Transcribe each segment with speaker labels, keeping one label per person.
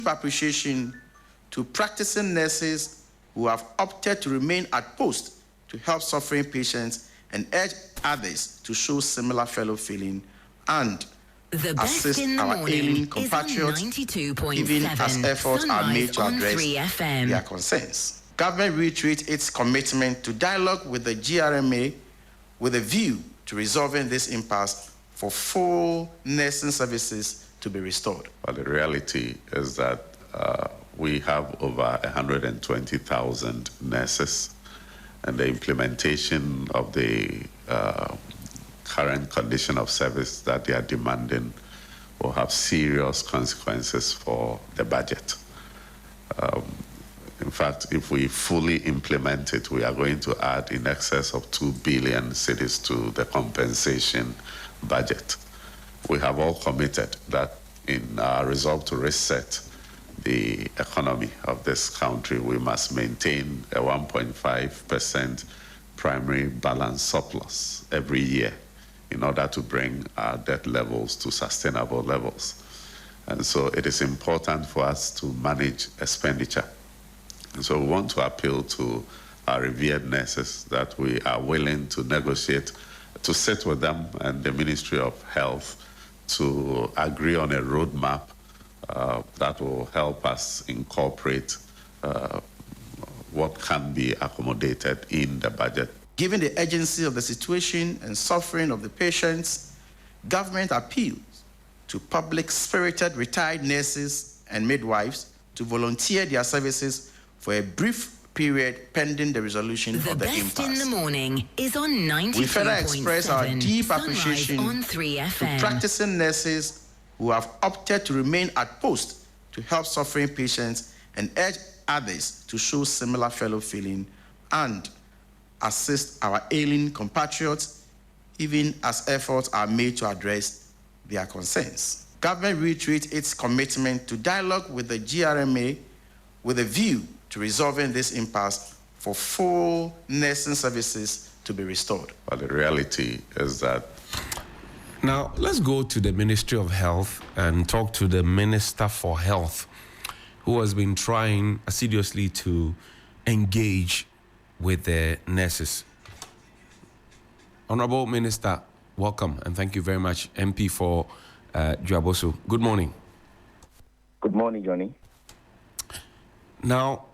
Speaker 1: appreciation to practicing nurses who have opted to remain at post to help suffering patients and urge others to show similar fellow feeling and assist our ailing compatriots, even as efforts are made to address their concerns. Government reiterates its commitment to dialogue with the GRMA with a view to resolving this impasse for full nursing services to be restored.
Speaker 2: Well, the reality is that we have over 120,000 nurses, and the implementation of the current condition of service that they are demanding will have serious consequences for the budget. In fact, if we fully implement it, we are going to add in excess of 2 billion cedis to the compensation budget. We have all committed that in our resolve to reset the economy of this country, we must maintain a 1.5% primary balance surplus every year in order to bring our debt levels to sustainable levels. And so it is important for us to manage expenditure. And so we want to appeal to our revered nurses that we are willing to negotiate, to sit with them and the Ministry of Health to agree on a roadmap that will help us incorporate what can be accommodated in the budget.
Speaker 1: Given the urgency of the situation and suffering of the patients, government appeals to public-spirited retired nurses and midwives to volunteer their services for a brief period pending the resolution of the impasse.
Speaker 3: The best in the morning is on 92.7.
Speaker 1: We further express our deep appreciation
Speaker 3: on 3FM.
Speaker 1: to practicing nurses who have opted to remain at post to help suffering patients and urge others to show similar fellow feeling and assist our ailing compatriots, even as efforts are made to address their concerns. Government reiterates its commitment to dialogue with the GRMA with a view to resolving this impasse for full nursing services to be restored.
Speaker 2: But the reality is that...
Speaker 4: Now, let's go to the Ministry of Health and talk to the Minister for Health, who has been trying assiduously to engage with the nurses. Honorable Minister, welcome, and thank you very much, MP for Juaboso. Good morning.
Speaker 5: Good morning, Johnny.
Speaker 4: Now,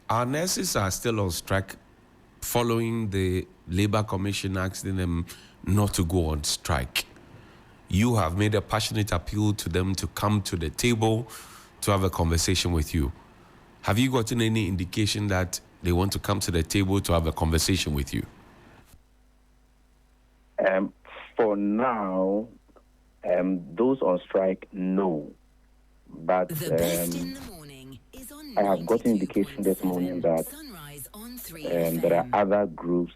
Speaker 4: our nurses are still on strike following the Labour Commission asking them not to go on strike. You have made a passionate appeal to them to come to the table to have a conversation with you. Have you gotten any indication that they want to come to the table to have a conversation with you?
Speaker 5: For now, those on strike, no. But
Speaker 3: The best in the morning is on
Speaker 5: I have gotten indication this morning that there are other groups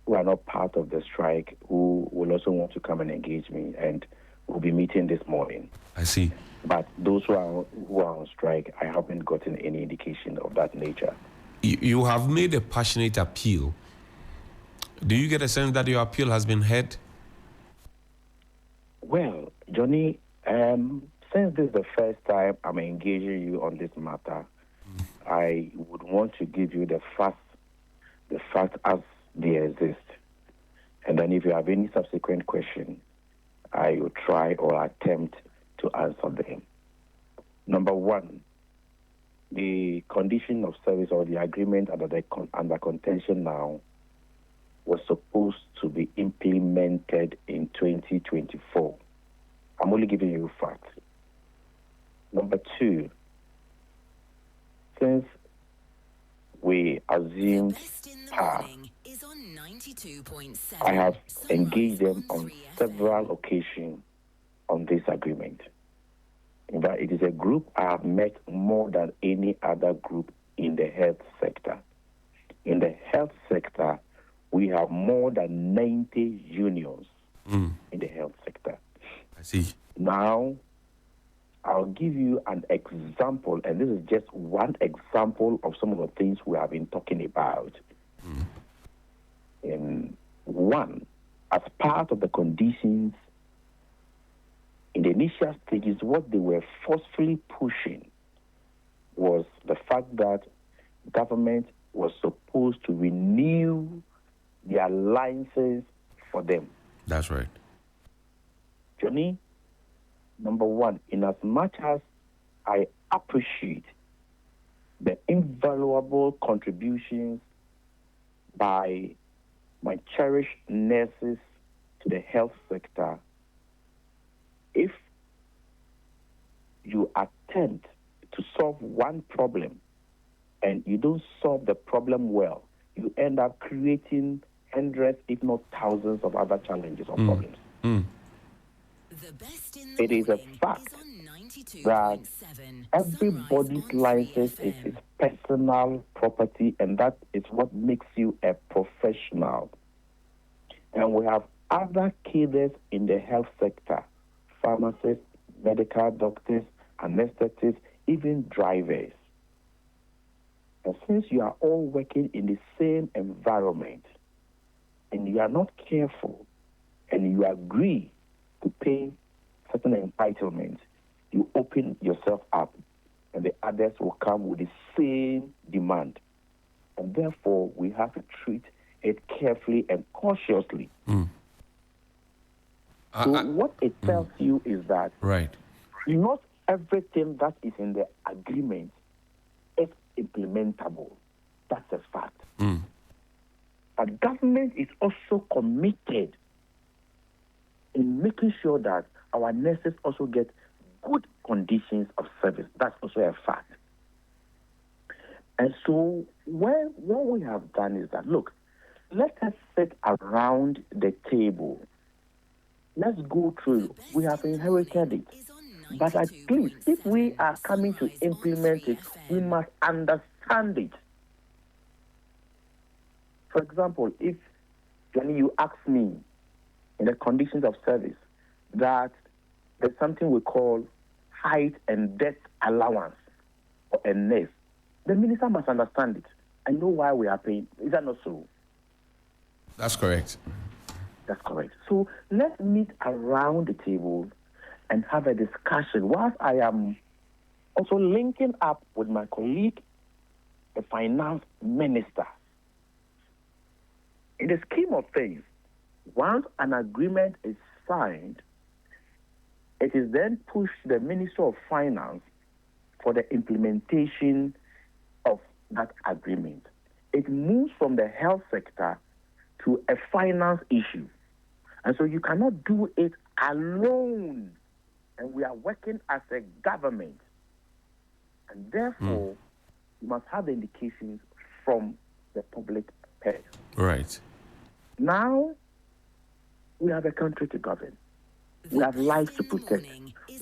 Speaker 5: who are not part of the strike who will also want to come and engage me, and we'll be meeting this morning.
Speaker 4: I see.
Speaker 5: But those who are on strike, I haven't gotten any indication of that nature.
Speaker 4: You have made a passionate appeal. Do you get a sense that your appeal has been heard?
Speaker 5: Well, Johnny, since this is the first time I'm engaging you on this matter, I would want to give you the facts as they exist. And then if you have any subsequent question, I will try or attempt to answer them. Number one, the condition of service or the agreement under contention now was supposed to be implemented in 2024. I'm only giving you facts. Number two, since we assumed power, I have engaged them on several occasions on this agreement. In fact, it is a group I have met more than any other group in the health sector. In the health sector, we have more than 90 unions in the health sector.
Speaker 4: I see.
Speaker 5: Now, I'll give you an example, and this is just one example of some of the things we have been talking about. One, as part of the conditions in the initial stages, what they were forcefully pushing fact that government was supposed to renew their licenses for them.
Speaker 4: That's right.
Speaker 5: Johnny, number one, in as much as I appreciate the invaluable contributions by my cherished nurses to the health sector, if you attempt to solve one problem and you don't solve the problem well, you end up creating hundreds, if not thousands, of other challenges or problems.
Speaker 3: The best in the
Speaker 5: It is a
Speaker 3: morning
Speaker 5: fact
Speaker 3: is on
Speaker 5: that
Speaker 3: 92.7
Speaker 5: everybody's
Speaker 3: Sunrise on
Speaker 5: license
Speaker 3: 3
Speaker 5: is
Speaker 3: FM.
Speaker 5: his personal property, and that is what makes you a professional. And we have other cadres in the health sector, pharmacists, medical doctors, anesthetists, even drivers. And since you are all working in the same environment and you are not careful and you agree to pay certain entitlements, you open yourself up and the others will come with the same demand. And therefore, we have to treat it carefully and cautiously. So what it tells you is that
Speaker 4: Right.
Speaker 5: not everything that is in the agreement is implementable. That's a fact. But government is also committed in making sure that our nurses also get good conditions of service. That's also a fact. And so what we have done is that, look, let us sit around the table. Let's go through. We have inherited it. But at least if we are coming to implement it, we must understand it. For example, if, Johnny, you ask me in the conditions of service that there's something we call height and depth allowance for a nurse, the minister must understand it and know why we are paying. Is that not so?
Speaker 4: That's correct.
Speaker 5: That's correct. So let's meet around the table and have a discussion whilst I am also linking up with my colleague, the finance minister. In the scheme of things, once an agreement is signed, it is then pushed to the Minister of Finance for the implementation of that agreement. It moves from the health sector to a finance issue. And so you cannot do it alone. And we are working as a government. And therefore, you must have the indications from the public purse.
Speaker 4: Right.
Speaker 5: Now, we have a country to govern. We have lives to protect.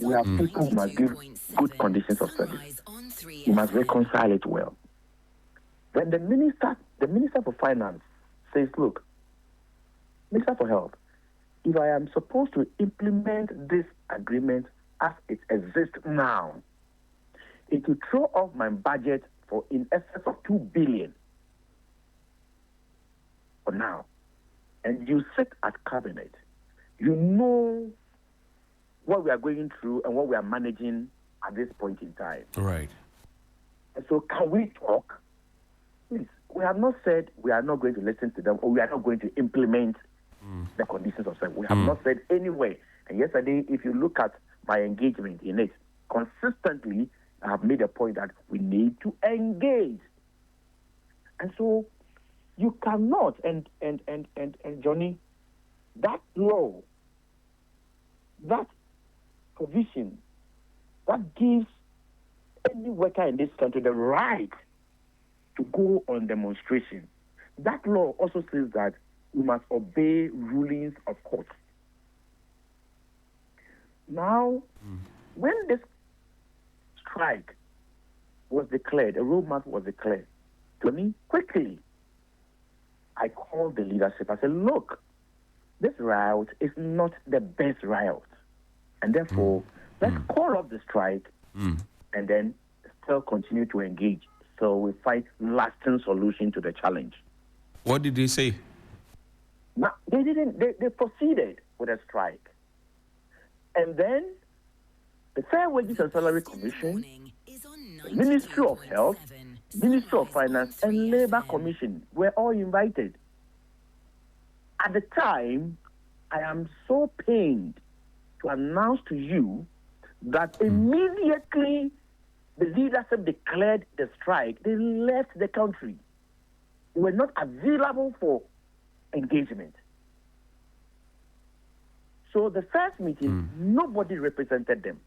Speaker 5: We have people who must give good conditions of service. We must reconcile it well. Then the Minister for Finance says, look, Minister for Health, if I am supposed to implement this agreement as it exists now, it will throw off my budget for in excess of 2 billion for now. And you sit at cabinet, you know what we are going through and what we are managing at this point in time.
Speaker 4: Right.
Speaker 5: And so can we talk? Please, we have not said we are not going to listen to them or we are not going to implement the conditions of service. We have not said anyway. And yesterday, if you look at my engagement in it, consistently, I have made a point that we need to engage. And so you cannot, and Johnny, that law, that provision, that gives any worker in this country the right to go on demonstration. That law also says that we must obey rulings of court. Now, when this strike was declared, a roadmap was declared, to me, quickly, I called the leadership. I said, look, this route is not the best route. And therefore, let's call off the strike and then still continue to engage so we find lasting solution to the challenge.
Speaker 4: What did they say?
Speaker 5: Now, they proceeded with a strike. And then the Fair Wages and Salary Commission, the Ministry of Health, Ministry of Finance, and Labour Commission were all invited. At the time, I am so pained to announce to you that immediately the leadership declared the strike, they left the country. They were not available for engagement. So the first meeting, nobody represented them.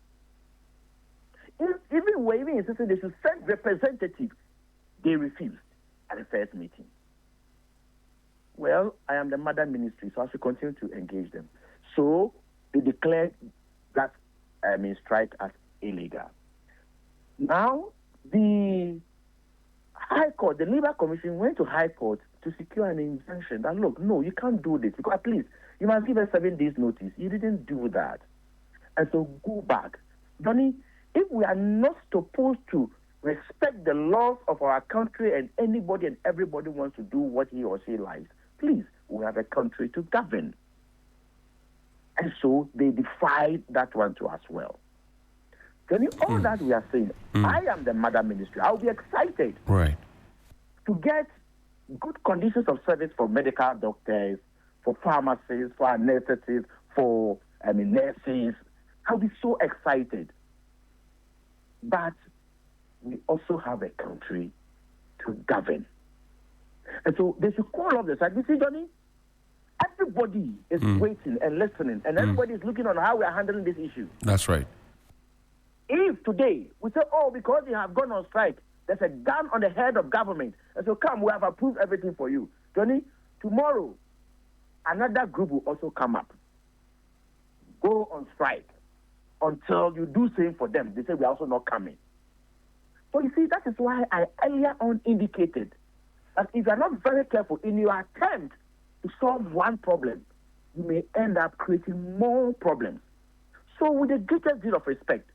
Speaker 5: Even when we insisted they should send representatives, they refused at the first meeting. Well, I am the mother ministry, so I should continue to engage them. So they declared that strike as illegal. Now, the High Court, the Labour Commission went to High Court to secure an injunction that, look, no, you can't do this, because at least you must give us 7 days notice. You didn't do that. And so go back. Johnny, if we are not supposed to respect the laws of our country and anybody and everybody wants to do what he or she likes, please, we have a country to govern. And so they defied that one too as well. Johnny, all that we are saying, I am the mother ministry. I'll be excited to get good conditions of service for medical doctors, for pharmacists, for anesthetists, for nurses. I'll be so excited. But we also have a country to govern. And so they should call off the strike. You see, Johnny, everybody is waiting and listening, and everybody is looking on how we are handling this issue.
Speaker 4: That's right.
Speaker 5: If today we say, oh, because you have gone on strike, there's a gun on the head of government, and so come, we have approved everything for you. Johnny, tomorrow, another group will also come up. Go on strike until you do same for them. They say we are also not coming. So you see, that is why I earlier on indicated that if you are not very careful in your attempt to solve one problem, you may end up creating more problems. So with the greatest deal of respect,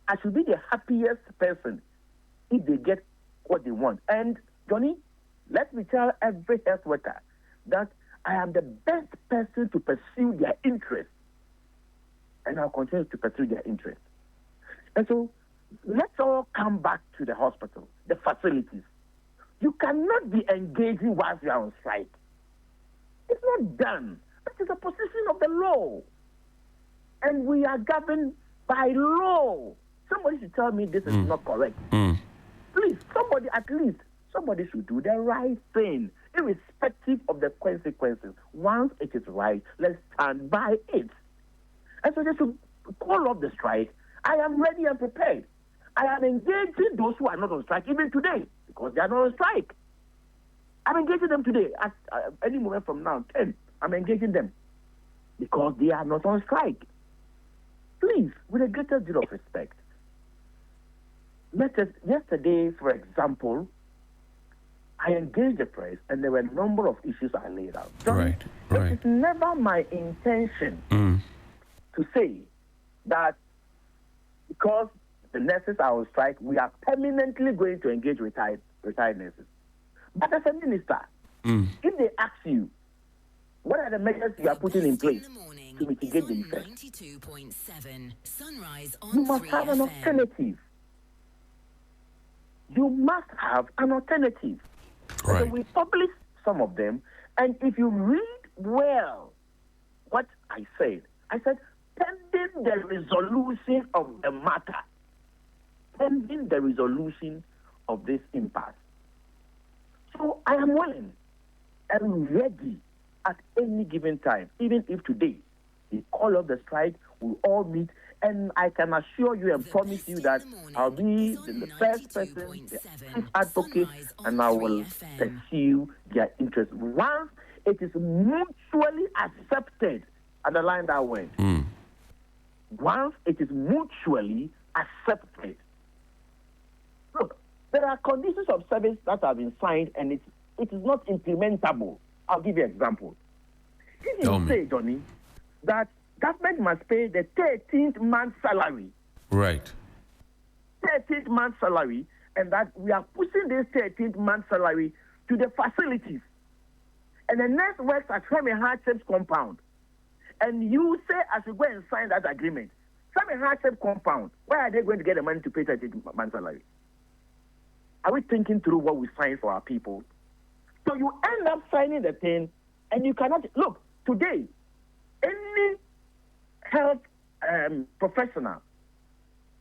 Speaker 5: I should be the happiest person if they get what they want. And, Johnny, let me tell every health worker that I am the best person to pursue their interests. And I'll continue to pursue their interests. And so, let's all come back to the hospital, the facilities. You cannot be engaging whilst you are on strike. It's not done. That is a position of the law. And we are governed by law. Somebody should tell me this is not correct. Please, somebody should do the right thing, irrespective of the consequences. Once it is right, let's stand by it. And so they should call off the strike. I am ready and prepared. I am engaging those who are not on strike even today, because they are not on strike. I'm engaging them today. At any moment from now, 10, I'm engaging them because they are not on strike. Please, with a greater deal of respect. Yesterday, for example, I engaged the press and there were a number of issues I laid out.
Speaker 4: Right.
Speaker 5: It is never my intention to say that because the nurses are on strike, we are permanently going to engage retired nurses. But as a minister, if they ask you, what are the measures you are putting in place to mitigate the effect? You must have an alternative. You must have an alternative.
Speaker 4: Right.
Speaker 5: So we publish some of them, and if you read well what I said pending the resolution of the matter, pending the resolution of this impasse. So I am willing and ready at any given time, even if today they call off the strike, we'll all meet, and I can assure you and promise you that I'll be the first person, the chief advocate, and I will pursue their interests. Once it is mutually accepted, underline that word. Once it is mutually accepted. Look, there are conditions of service that have been signed and it is not implementable. I'll give you an example. If you say, Johnny, that government must pay the 13th month salary.
Speaker 4: Right.
Speaker 5: 13th month salary, and that we are pushing this 13th month salary to the facilities. And the nurse works at Family Hardships Compound. And you say I should go and sign that agreement. Family Hardship Compound, where are they going to get the money to pay 13th month salary? Are we thinking through what we sign for our people? So you end up signing the thing, and you cannot look today. Any health professional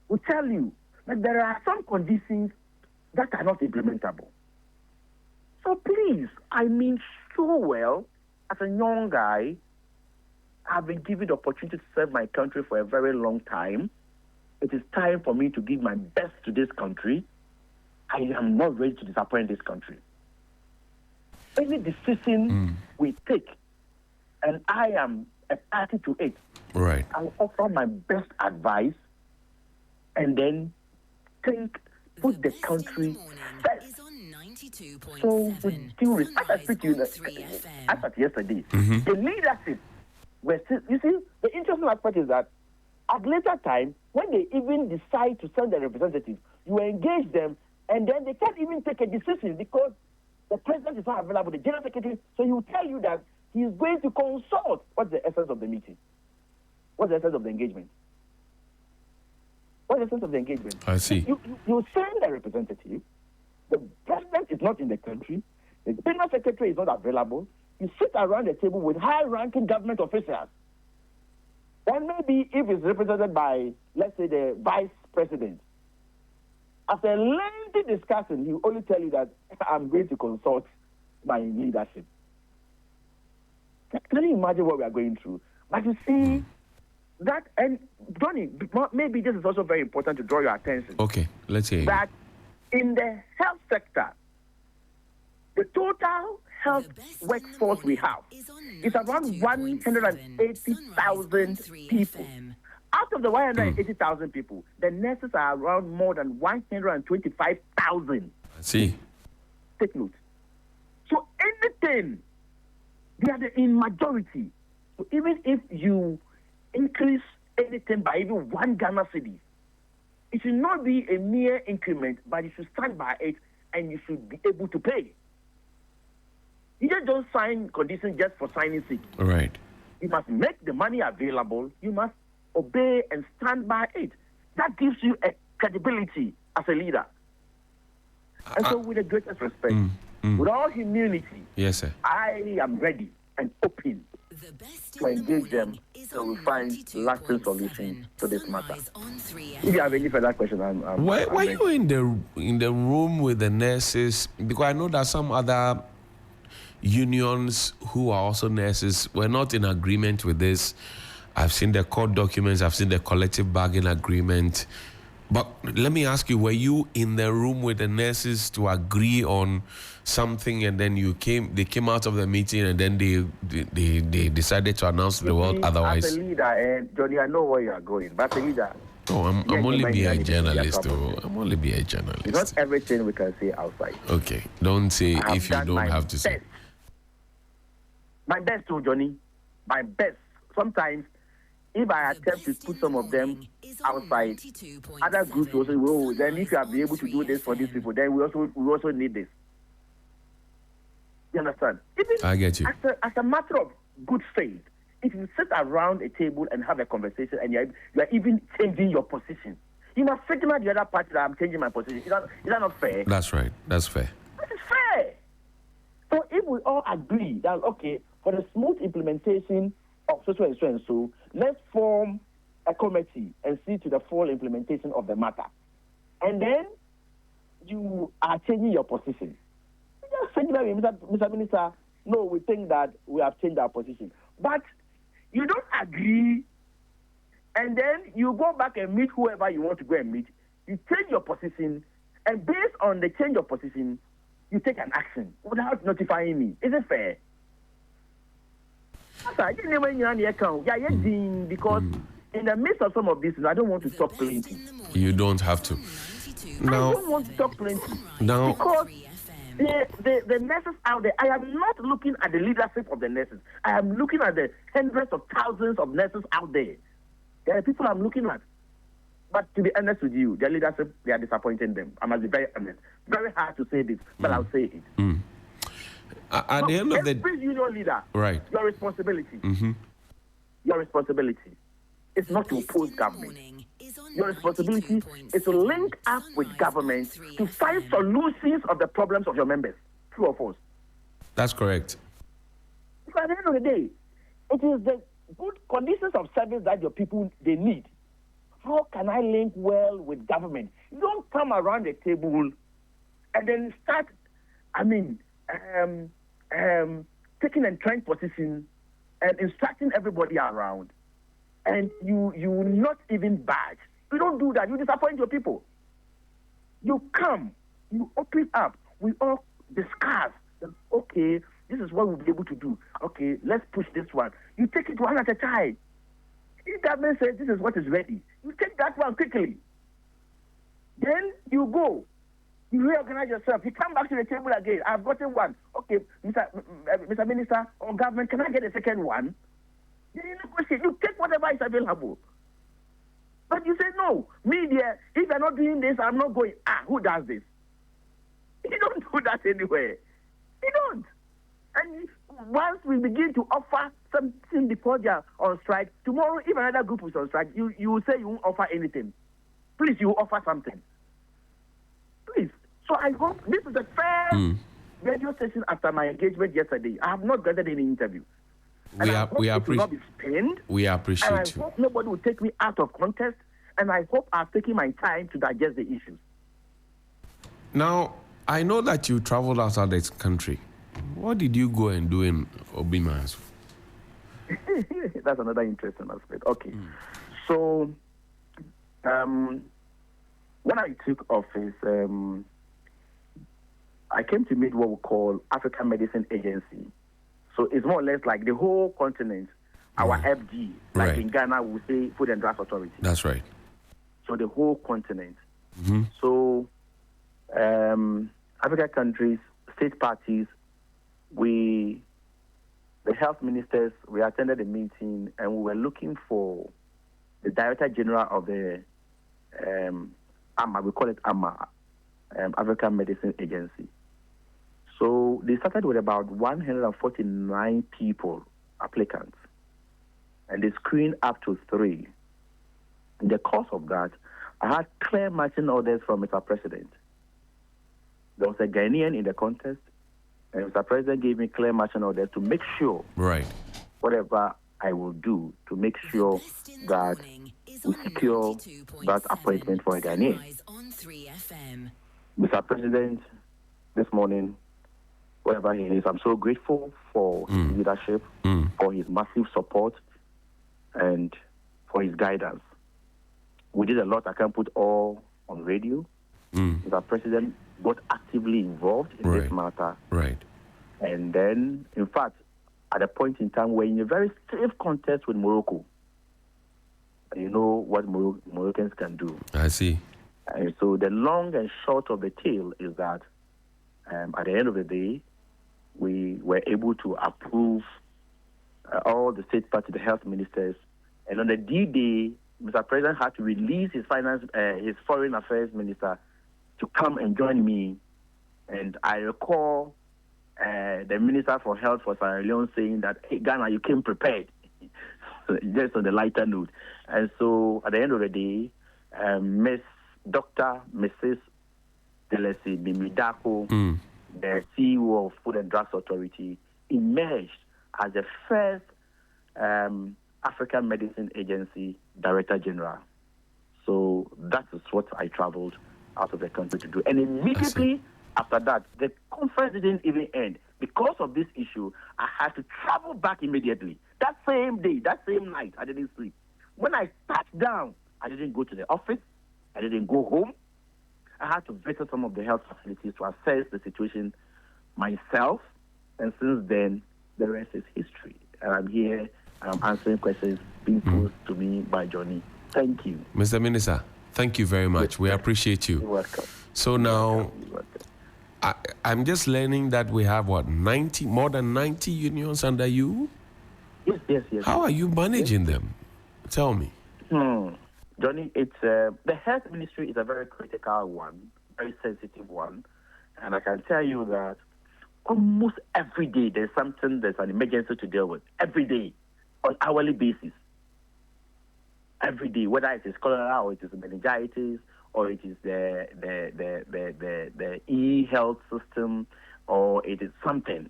Speaker 5: will tell you that there are some conditions that are not implementable. So please, I mean so well, as a young guy, I've been given the opportunity to serve my country for a very long time. It is time for me to give my best to this country. I am not ready to disappoint this country. Any decision we take, and I am a party to it,
Speaker 4: Right.
Speaker 5: I'll offer my best advice and then put the country first. So, with due respect, as I speak to you, as at yesterday, the leadership were still, you see, the interesting aspect is that at later time, when they even decide to send their representatives, you engage them, and then they can't even take a decision because the president is not available, the general secretary, so he will tell you that he is going to consult. What's the essence of the meeting? What's the essence of the engagement? What's the essence of the engagement?
Speaker 4: I see.
Speaker 5: You send a representative, the president is not in the country, the general secretary is not available, you sit around the table with high-ranking government officials. Then maybe if it's represented by, let's say, the vice president, after a lengthy discussion, he will only tell you that I'm going to consult my leadership. Can you imagine what we are going through? But you see, that, and Johnny, maybe this is also very important to draw your attention.
Speaker 4: Okay, let's hear you.
Speaker 5: That in the health sector, the total health workforce we have is around 180,000 people. Out of the 180,000 people, the nurses are around more than 125,000.
Speaker 4: I see.
Speaker 5: Take note. So anything, they are in majority. So even if you increase anything by even 1 Ghana cedi, it should not be a mere increment, but you should stand by it and you should be able to pay. You just don't sign conditions just for signing sake.
Speaker 4: Right.
Speaker 5: You must make the money available. You must obey and stand by it. That gives you a credibility as a leader. And so with the greatest respect, with all humility,
Speaker 4: yes, sir,
Speaker 5: I am ready and open to engage them so we find lasting solution to this matter. If you have any further questions,
Speaker 4: were you in the room with the nurses? Because I know that some other unions who are also nurses were not in agreement with this. I've seen the court documents, I've seen the collective bargain agreement. But let me ask you, were you in the room with the nurses to agree on something, and then they came out of the meeting and then they decided to announce to the world otherwise?
Speaker 5: As a leader, Johnny, I know where you are going, but as a leader...
Speaker 4: Oh, I'm only be a journalist. I'm only be a journalist.
Speaker 5: It's not everything we can say outside.
Speaker 4: Okay, don't say if you don't have to say.
Speaker 5: My best too, Johnny. My best. Sometimes, if I attempt to put some of them outside, other groups also will. Then if you are able to do this for these people, then we also need this. You understand?
Speaker 4: I get you.
Speaker 5: As a matter of good faith, if you sit around a table and have a conversation and you are even changing your position, you must signal the other party that I'm changing my position. Is that not fair?
Speaker 4: That's right. That's fair.
Speaker 5: That is fair. So if we all agree that, okay, for the smooth implementation of so and so, let's form a committee and see to the full implementation of the matter. And then you are changing your position. Just say, Mr. Minister, no, we think that we have changed our position. But you don't agree, and then you go back and meet whoever you want to go and meet. You change your position, and based on the change of position, you take an action without notifying me. Is it fair? Because in the midst of some of this, I don't want to talk plenty.
Speaker 4: You don't have to.
Speaker 5: Now, I don't want to talk plenty.
Speaker 4: Now,
Speaker 5: because the nurses out there, I am not looking at the leadership of the nurses. I am looking at the hundreds of thousands of nurses out there. There are people I'm looking at. But to be honest with you, their leadership, they are disappointing them. I must be very honest. Very hard to say this, but I'll say it.
Speaker 4: At the end of the day,
Speaker 5: every union leader,
Speaker 4: right,
Speaker 5: your responsibility, your responsibility is not to oppose government. your responsibility is to link up with government to find solutions of the problems of your members. True or false?
Speaker 4: That's correct.
Speaker 5: Because at the end of the day, it is the good conditions of service that your people they need. How can I link well with government? You don't come around the table and then start, taking entrenched position and instructing everybody around, and you will not even budge. You don't do that. You disappoint your people. You come, you open up. We all discuss. Okay, this is what we'll be able to do. Okay, let's push this one. You take it one at a time. If government says this is what is ready, you take that one quickly. Then you go. You reorganize yourself. You come back to the table again. I've gotten one. Okay, Mr. Minister or government, can I get a second one? Then you negotiate. You take whatever is available. But you say, no, media, if you're not doing this, I'm not going. Who does this? You don't do that anywhere. You don't. And once we begin to offer something before they're on strike, tomorrow, if another group is on strike, you will say you won't offer anything. Please, you offer something. Please. So I hope this is the first radio station after my engagement yesterday. I have not gathered any interview.
Speaker 4: We
Speaker 5: appreciate
Speaker 4: you.
Speaker 5: I hope nobody will take me out of context, and I hope I've taken my time to digest the issues.
Speaker 4: Now, I know that you traveled outside this country. What did you go and do in Obimas?
Speaker 5: That's another interesting aspect. Okay. So, when I took office, I came to meet what we call African Medicine Agency. So it's more or less like the whole continent, our FG, like
Speaker 4: Right.
Speaker 5: in Ghana, we say Food and Drugs Authority.
Speaker 4: That's right.
Speaker 5: So the whole continent. So African countries, state parties, the health ministers, we attended a meeting and we were looking for the Director General of the AMA, we call it AMA, African Medicine Agency. So they started with about 149 people, applicants, and they screened up to 3. In the course of that, I had clear marching orders from Mr. President. There was a Ghanaian in the contest, and Mr. President gave me clear marching orders to make sure whatever I will do to make sure that we secure that appointment for a Ghanaian. Mr. President, this morning, wherever he is, I'm so grateful for his leadership, for his massive support, and for his guidance. We did a lot. I can't put all on radio. Mr. President got actively involved in this matter.
Speaker 4: Right.
Speaker 5: And then, in fact, at a point in time, we're in a very safe contest with Morocco. And you know what Moroccans can do.
Speaker 4: I see.
Speaker 5: And so the long and short of the tale is that at the end of the day, we were able to approve all the state party, the health ministers. And on the D-Day, Mr. President had to release his foreign affairs minister to come and join me. And I recall the Minister for Health for Sierra Leone saying that, hey, Ghana, you came prepared. Just on the lighter note. And so at the end of the day, Mrs. Delesi Mimidako, the CEO of Food and Drugs Authority, emerged as the first African Medicine Agency Director General. So that is what I traveled out of the country to do. And immediately after that, the conference didn't even end. Because of this issue, I had to travel back immediately. That same day, that same night, I didn't sleep. When I touched down, I didn't go to the office. I didn't go home. I had to visit some of the health facilities to assess the situation myself. And since then, the rest is history. And I'm here, and I'm answering questions being posed to me by Johnny. Thank you.
Speaker 4: Mr. Minister, thank you very much. We appreciate you.
Speaker 5: You're welcome.
Speaker 4: So now,
Speaker 5: You're welcome.
Speaker 4: I'm just learning that we have, more than 90 unions under you?
Speaker 5: Yes.
Speaker 4: How are you managing them? Tell me.
Speaker 5: Johnny, it's the health ministry is a very critical one, very sensitive one. And I can tell you that almost every day there's an emergency to deal with. Every day, on hourly basis. every day, whether it is cholera or it is meningitis or it is the e-health system or it is something,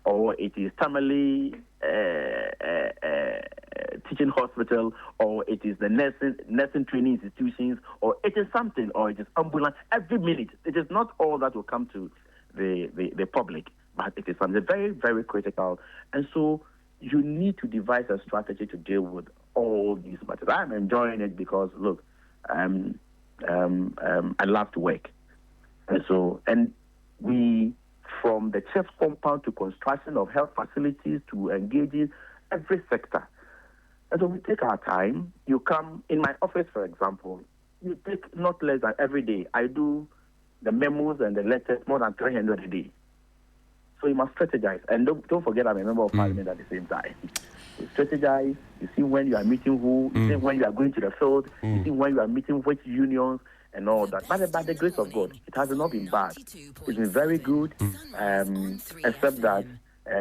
Speaker 5: or it is family teaching hospital, or it is the nursing training institutions, or it is something, or it is ambulance. Every minute, it is not all that will come to the public, but it is something very, very critical. And so you need to devise a strategy to deal with all these matters. I'm enjoying it because, look, I love to work. And so, and we, from the chef's compound to construction of health facilities to engaging every sector. And so we take our time. You come in my office, for example, you take not less than every day. I do the memos and the letters more than 300 a day. So you must strategize. And don't forget I'm a member of parliament at the same time. You strategize. You see when you are meeting who. You see when you are going to the field. You see when you are meeting which unions and all that. But by the grace of God, it has not been bad. It's been very good, except that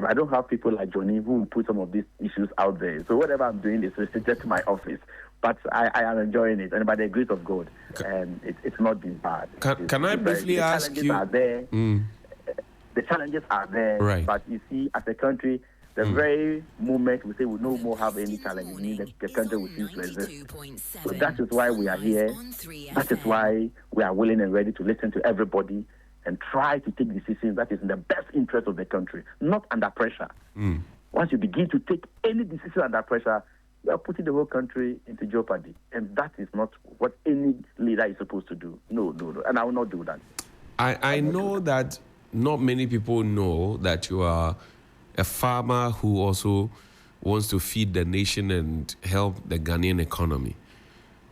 Speaker 5: I don't have people like Johnny who will put some of these issues out there. So whatever I'm doing is restricted to my office. But I am enjoying it, and by the grace of God, it's not been bad.
Speaker 4: Can I briefly ask you?
Speaker 5: The challenges are there,
Speaker 4: right.
Speaker 5: But you see, as a country, the very moment we say we no more have any challenge, it means that the country will cease to exist. So that is why we are here. That is why we are willing and ready to listen to everybody and try to take decisions that is in the best interest of the country, not under pressure. Once you begin to take any decision under pressure, you are putting the whole country into jeopardy. And that is not what any leader is supposed to do. No. And I will not do that.
Speaker 4: I know that not many people know that you are a farmer who also wants to feed the nation and help the Ghanaian economy.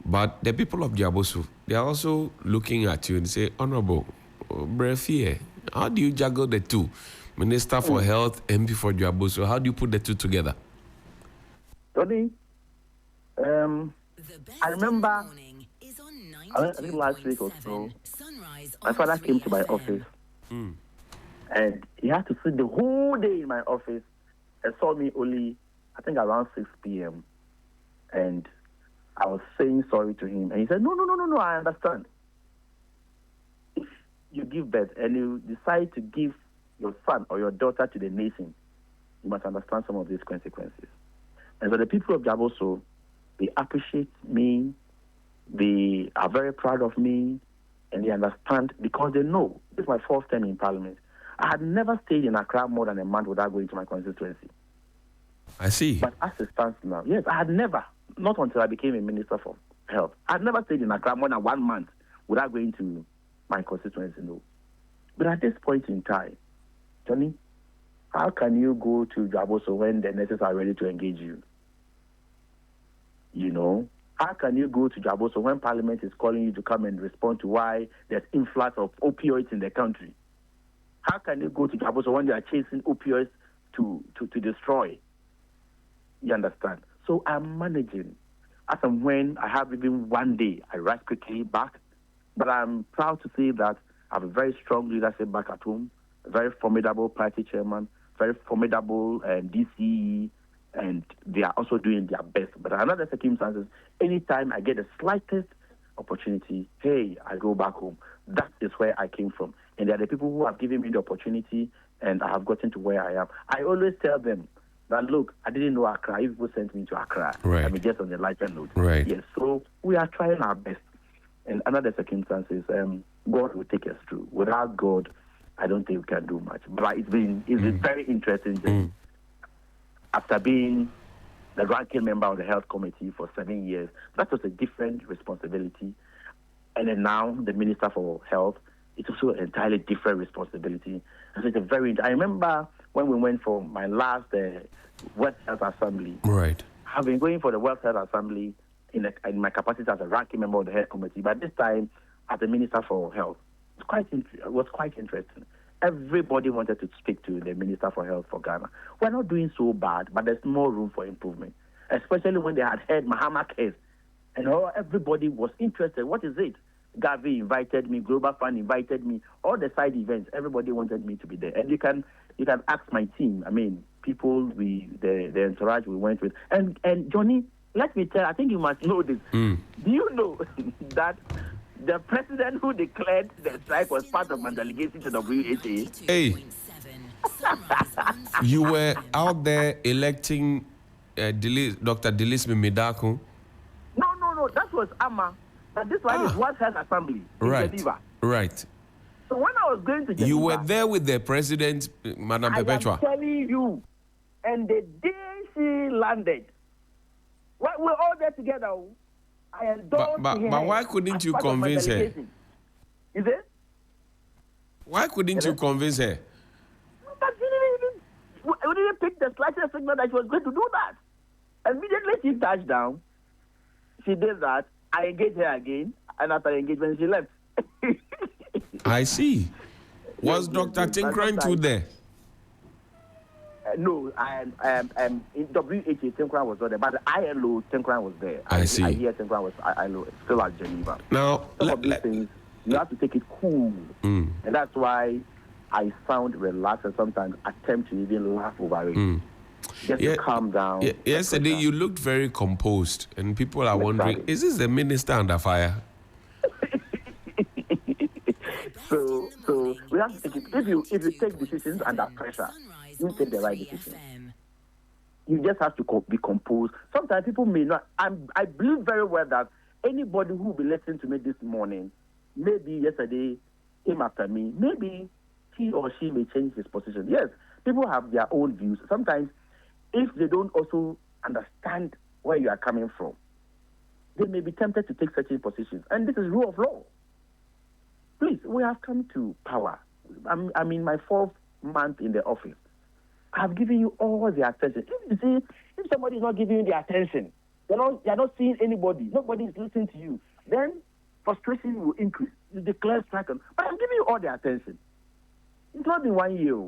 Speaker 4: But the people of Djabosu, they are also looking at you and say, Honorable Brefie, how do you juggle the two? Minister for Health, MP for Djabosu, how do you put the two together?
Speaker 5: Tony, I remember, I think last week or so, my father came to my office. And he had to sit the whole day in my office and saw me only, I think, around 6 p.m. And I was saying sorry to him. And he said, no, I understand. If you give birth and you decide to give your son or your daughter to the nation, you must understand some of these consequences. And so the people of Djabosu, they appreciate me. They are very proud of me. And they understand because they know this is my fourth term in Parliament. I had never stayed in Accra more than a month without going to my constituency.
Speaker 4: I see.
Speaker 5: But as it stands now, yes, I had never, not until I became a Minister for Health, I had never stayed in Accra more than 1 month without going to my constituency, no. But at this point in time, Johnny, how can you go to Djabosu when the nurses are ready to engage you? You know? How can you go to Djabosu when Parliament is calling you to come and respond to why there's influx of opioids in the country? How can you go to Djabosu when they are chasing opioids to destroy? You understand? So I'm managing. As and when I have even 1 day, I rise quickly back. But I'm proud to say that I have a very strong leadership back at home, a very formidable party chairman, very formidable DCE, and they are also doing their best. But another circumstances, anytime I get the slightest opportunity, hey, I go back home. That is where I came from. And they are the people who have given me the opportunity, and I have gotten to where I am. I always tell them that, look, I didn't know Accra. You people sent me to Accra.
Speaker 4: Right.
Speaker 5: I mean, just on the lighter note.
Speaker 4: Right.
Speaker 5: Yes, so we are trying our best. And another circumstances, God will take us through. Without God, I don't think we can do much. But it's been very interesting. After being the ranking member of the health committee for 7 years, that was a different responsibility. And then now the Minister for Health, it's also an entirely different responsibility. And so it's a very, I remember when we went for my last World Health Assembly.
Speaker 4: Right.
Speaker 5: I've been going for the World Health Assembly in my capacity as a ranking member of the health committee, but this time as the Minister for Health. It was quite interesting. Everybody wanted to speak to the Minister for Health for Ghana. We're not doing so bad, but there's more room for improvement, especially when they had heard Mahama case. And everybody was interested. What is it? Gavi invited me, Global Fund invited me, all the side events, everybody wanted me to be there. And you can ask my team, I mean, people, the entourage we went with. And Johnny, let me tell you, I think you must know this. Do you know that the president who declared the strike was part of my delegation to WHA?
Speaker 4: Hey. You were out there electing Dr. Delismi Medako?
Speaker 5: No, that was AMA. But this one is World Health Assembly in Geneva.
Speaker 4: Right.
Speaker 5: So when I was going to Geneva...
Speaker 4: You were there with the president, Madam Perpetua.
Speaker 5: I am telling you, and the day she landed, we're all there together. I endorsed her.
Speaker 4: But why couldn't you convince her?
Speaker 5: Is it?
Speaker 4: Why couldn't you convince her?
Speaker 5: But we didn't pick the slightest signal that she was going to do that. Immediately she touched down, she did that. I engaged her again, and after engagement, she left.
Speaker 4: I see. Was Dr. Tinkran too there?
Speaker 5: No, in WHA Tinkran was not there, but the ILO Tinkran was there.
Speaker 4: I see.
Speaker 5: I hear Tinkran was ILO still at Geneva.
Speaker 4: Now,
Speaker 5: some of these things, you have to take it cool. And that's why I sound relaxed and sometimes attempt to even laugh over it. Just to calm down.
Speaker 4: Yesterday, you looked very composed, and people are wondering, is this the minister under fire?
Speaker 5: So we have to take it. If you take decisions under pressure, you take the right decision. You just have to be composed. Sometimes people may not. I believe very well that anybody who will be listening to me this morning, maybe yesterday came after me, maybe he or she may change his position. Yes, people have their own views. Sometimes, if they don't also understand where you are coming from, they may be tempted to take certain positions. And this is rule of law. Please, we have come to power. I'm in my 4th month in the office. I've given you all the attention. If somebody is not giving you the attention, you're not seeing anybody, nobody is listening to you, then frustration will increase. You declare strike. But I'm giving you all the attention. It's not been 1 year.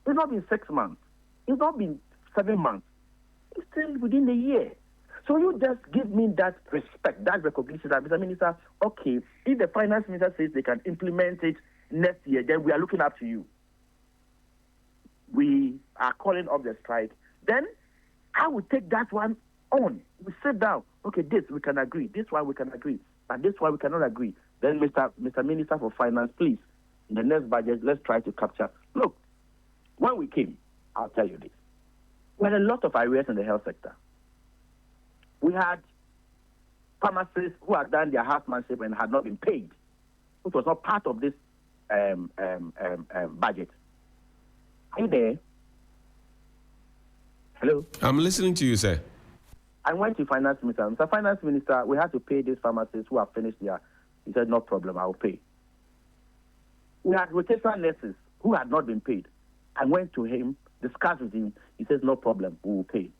Speaker 5: It's not been 6 months. It's not been 7 months. It's still within a year. So you just give me that respect, that recognition that, Mr. Minister, okay, if the finance minister says they can implement it next year, then we are looking up to you. We are calling off the strike. Then I will take that one on. We sit down. Okay, this we can agree. This one we can agree. But this one we cannot agree. Then, Mr. Minister for Finance, please, in the next budget, let's try to capture. Look, when we came, I'll tell you this. We had a lot of arrears in the health sector. We had pharmacists who had done their housemanship and had not been paid, which was not part of this budget. Are you there? Hello?
Speaker 4: I'm listening to you, sir.
Speaker 5: I went to Finance Minister. Mr. Finance Minister, we had to pay these pharmacists who have finished their... He said, no problem, I will pay. We had rotational nurses who had not been paid. I went to him, discussed with him. He says, no problem, we will pay.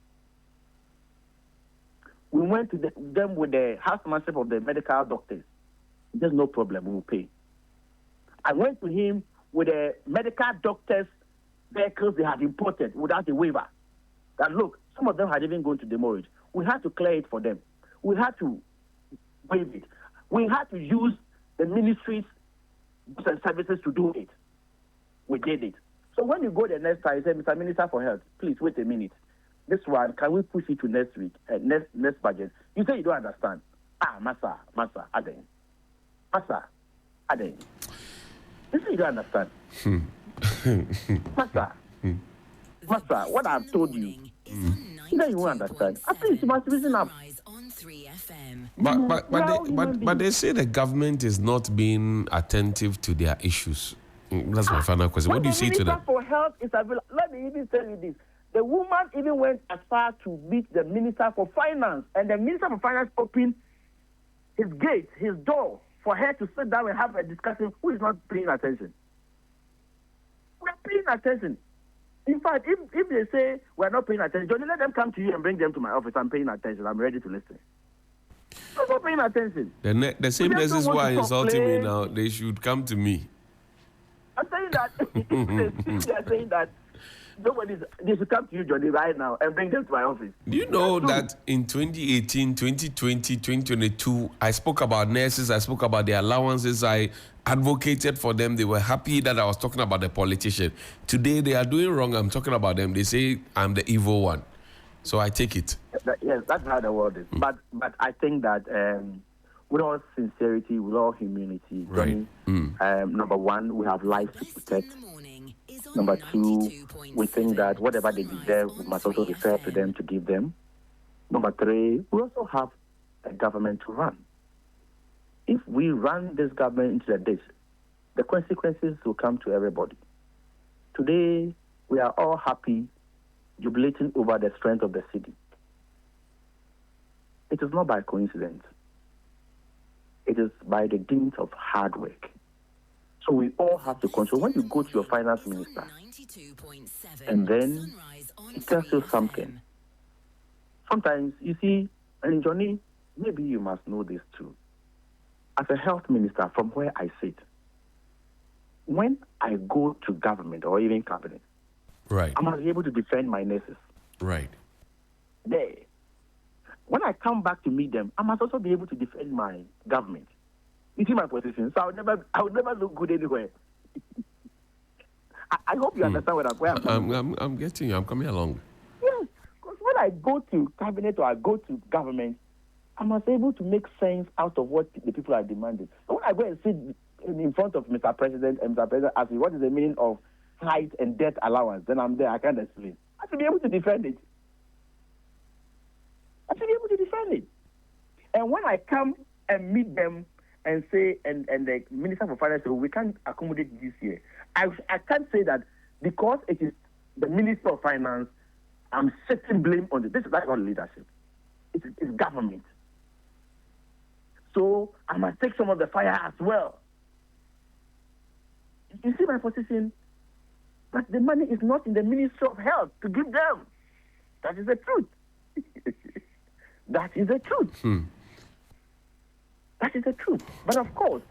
Speaker 5: We went to them with the housemanship of the medical doctors. He says, no problem, we will pay. I went to him with the medical doctors' vehicles they had imported without a waiver. That look, some of them had even gone to demurrage. We had to clear it for them. We had to waive it. We had to use the ministry's goods and services to do it. We did it. So when you go the next time, you say, Mr. Minister for Health, please wait a minute. This one, can we push it to next week, next budget? You say you don't understand. Massa, Aden. Massa, Aden. You say you don't understand. Massa, what I've told you, you know you won't understand. At least you must reason up.
Speaker 4: But they say the government is not being attentive to their issues. That's my final question. What do you say to that?
Speaker 5: The Minister for Health is available. Let me even tell you this. The woman even went as far to meet the Minister for Finance, and the Minister for Finance opened his gate, his door, for her to sit down and have a discussion. Who is not paying attention? We're paying attention. In fact, if they say we're not paying attention, Johnny, let them come to you and bring them to my office. I'm paying attention. I'm ready to listen. I'm not paying attention.
Speaker 4: The same nurses who are insulting me now, they should come to me.
Speaker 5: I'm saying that if they're saying that they should come to you, Johnny, right now and bring them to my office.
Speaker 4: Do you know that in 2018, 2020, 2022, I spoke about nurses, I spoke about their allowances, I advocated for them. They were happy that I was talking about the politician. Today, they are doing wrong. I'm talking about them. They say I'm the evil one. So I take it.
Speaker 5: Yes, that's how the world is. But I think that with all sincerity, with all humility,
Speaker 4: Right.
Speaker 5: number one, we have lives to protect. Number two, we think that whatever they deserve, we must also be fair to them to give them. Number three, we also have a government to run. If we run this government into the ditch, the consequences will come to everybody. Today, we are all happy, jubilating over the strength of the city. It is not by coincidence. It is by the dint of hard work. So we all have to control. When you go to your finance minister, and then he tells you something. Sometimes, you see, and Johnny, maybe you must know this too. As a health minister, from where I sit, when I go to government or even cabinet,
Speaker 4: Right.
Speaker 5: I must be able to defend my nurses.
Speaker 4: Right.
Speaker 5: There. When I come back to meet them, I must also be able to defend my government. You see my position, so I would never look good anywhere. I hope you understand where I'm coming.
Speaker 4: I'm getting you. I'm coming along.
Speaker 5: Yes, because when I go to cabinet or I go to government, I must be able to make sense out of what the people are demanding. So when I go and sit in front of Mr. President, and Mr. President asks me what is the meaning of height and death allowance, then I'm there, I can't explain. I should be able to defend it. And when I come and meet them and say, and the Minister for Finance says, we can't accommodate this year, I can't say that because it is the Minister of Finance, I'm setting blame on it. That's not leadership. It's government. So I must take some of the fire as well. You see my position? But the money is not in the Ministry of Health to give them. That is the truth. That is the truth. That is the truth. But of course,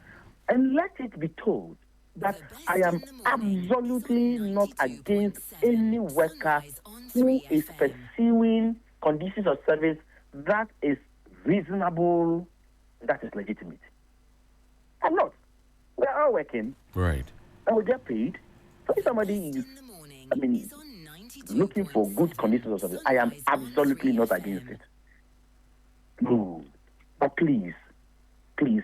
Speaker 5: and let it be told that I am absolutely not against any worker who is pursuing conditions of service that is reasonable, that is legitimate. I'm not. We're all working.
Speaker 4: Right.
Speaker 5: And we get paid. So if somebody is, looking for good conditions of service, I am absolutely not against it. No. But please,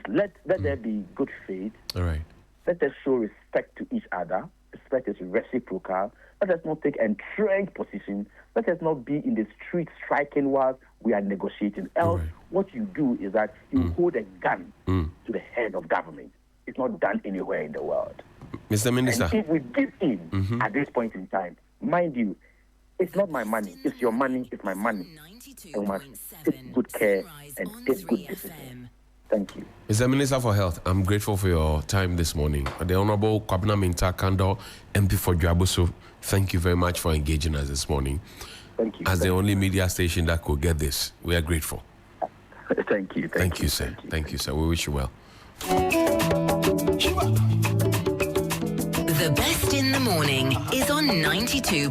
Speaker 5: let there be good faith.
Speaker 4: All right.
Speaker 5: Let us show respect to each other. Respect is reciprocal. Let us not take entrenched position. Let us not be in the street striking while we are negotiating. Else, what you do is that you hold a gun to the head of government. It's not done anywhere in the world.
Speaker 4: Mr. Minister.
Speaker 5: And if we give in at this point in time, mind you, it's not my money. It's your money. It's my money. And we must take good care and take good decisions. Thank you.
Speaker 4: Mr. Minister for Health, I'm grateful for your time this morning. The Honorable Kwabena Mintah Akandoh, MP for Dwabusu, thank you very much for engaging us this morning.
Speaker 5: Thank you.
Speaker 4: As the only media station that could get this, we are grateful.
Speaker 5: Thank you.
Speaker 4: Thank you, sir. Thank you, sir. We wish you well.
Speaker 3: The best in the morning is on 92.